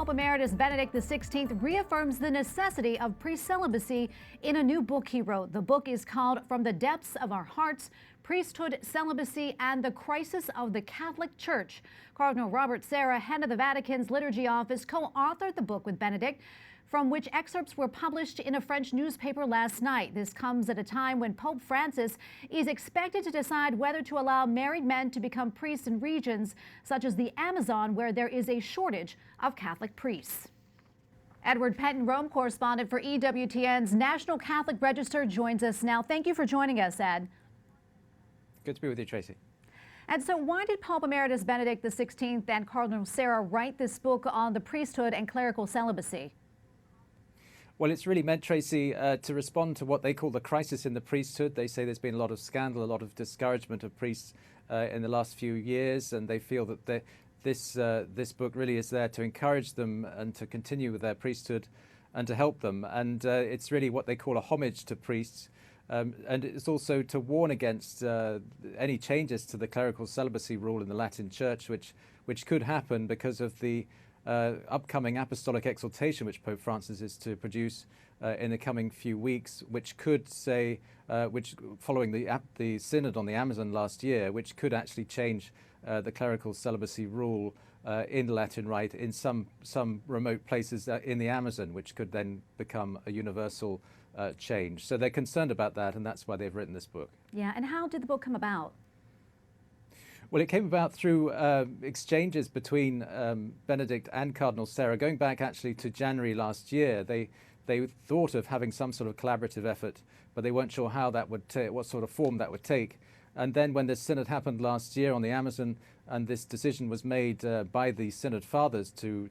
Pope Emeritus Benedict XVI reaffirms the necessity of pre-celibacy in a new book he wrote. The book is called From the Depths of Our Hearts, Priesthood, Celibacy, and the Crisis of the Catholic Church. Cardinal Robert Sarah, head of the Vatican's liturgy office, co-authored the book with Benedict, from which excerpts were published in a French newspaper last night. This comes at a time when Pope Francis is expected to decide whether to allow married men to become priests in regions such as the Amazon, where there is a shortage of Catholic priests. Edward Pentin, Rome correspondent for EWTN's National Catholic Register, joins us now. Thank you for joining us, Ed. Good to be with you, Tracy. And so why did Pope Emeritus Benedict XVI and Cardinal Sarah write this book on the priesthood and clerical celibacy? Well, it's really meant, Tracy, to respond to what they call the crisis in the priesthood. They say there's been a lot of scandal, a lot of discouragement of priests in the last few years, and they feel that this book really is there to encourage them and to continue with their priesthood and to help them. And it's really what they call a homage to priests. And it's also to warn against any changes to the clerical celibacy rule in the Latin Church, which could happen because of the upcoming apostolic exhortation which Pope Francis is to produce in the coming few weeks, which could say, following the synod on the Amazon last year, which could actually change the clerical celibacy rule in the Latin Rite in some remote places in the Amazon, which could then become a universal change. So they're concerned about that, and that's why they've written this book. Yeah, and how did the book come about? Well, it came about through exchanges between Benedict and Cardinal Sarah, going back actually to January last year. They thought of having some sort of collaborative effort, but they weren't sure how that would what sort of form that would take. And then when the synod happened last year on the Amazon, and this decision was made by the synod fathers to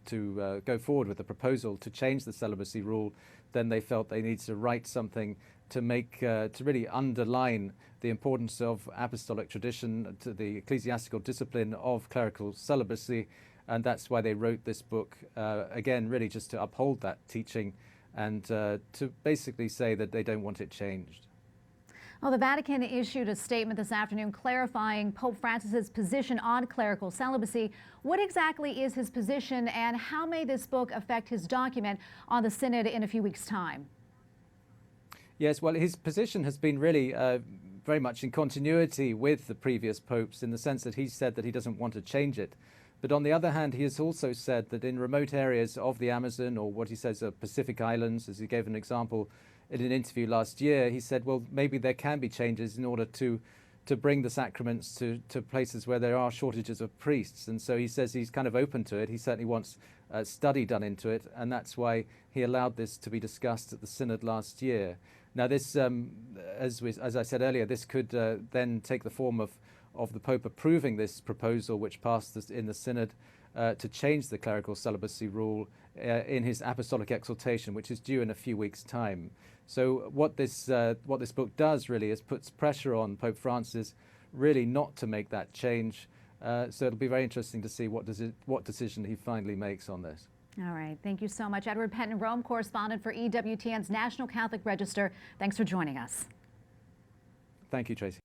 go forward with the proposal to change the celibacy rule, then they felt they needed to write something to make to really underline the importance of apostolic tradition, to the ecclesiastical discipline of clerical celibacy, and that's why they wrote this book, again, really just to uphold that teaching and to basically say that they don't want it changed. Well, the Vatican issued a statement this afternoon clarifying Pope Francis's position on clerical celibacy. What exactly is his position, and how may this book affect his document on the synod in a few weeks' time? Yes, well, his position has been really very much in continuity with the previous popes, in the sense that he said that he doesn't want to change it. But on the other hand, he has also said that in remote areas of the Amazon, or what he says are Pacific Islands, as he gave an example in an interview last year, he said, well, maybe there can be changes in order to bring the sacraments to places where there are shortages of priests. And so he says he's kind of open to it. He certainly wants study done into it, and that's why he allowed this to be discussed at the synod last year. Now, this, as I said earlier, this could then take the form of the Pope approving this proposal, which passed in the synod, to change the clerical celibacy rule in his apostolic exhortation, which is due in a few weeks' time. So what this book does really is puts pressure on Pope Francis really not to make that change. So it'll be very interesting to see what decision he finally makes on this. All right. Thank you so much. Edward Pentin, Rome correspondent for EWTN's National Catholic Register. Thanks for joining us. Thank you, Tracy.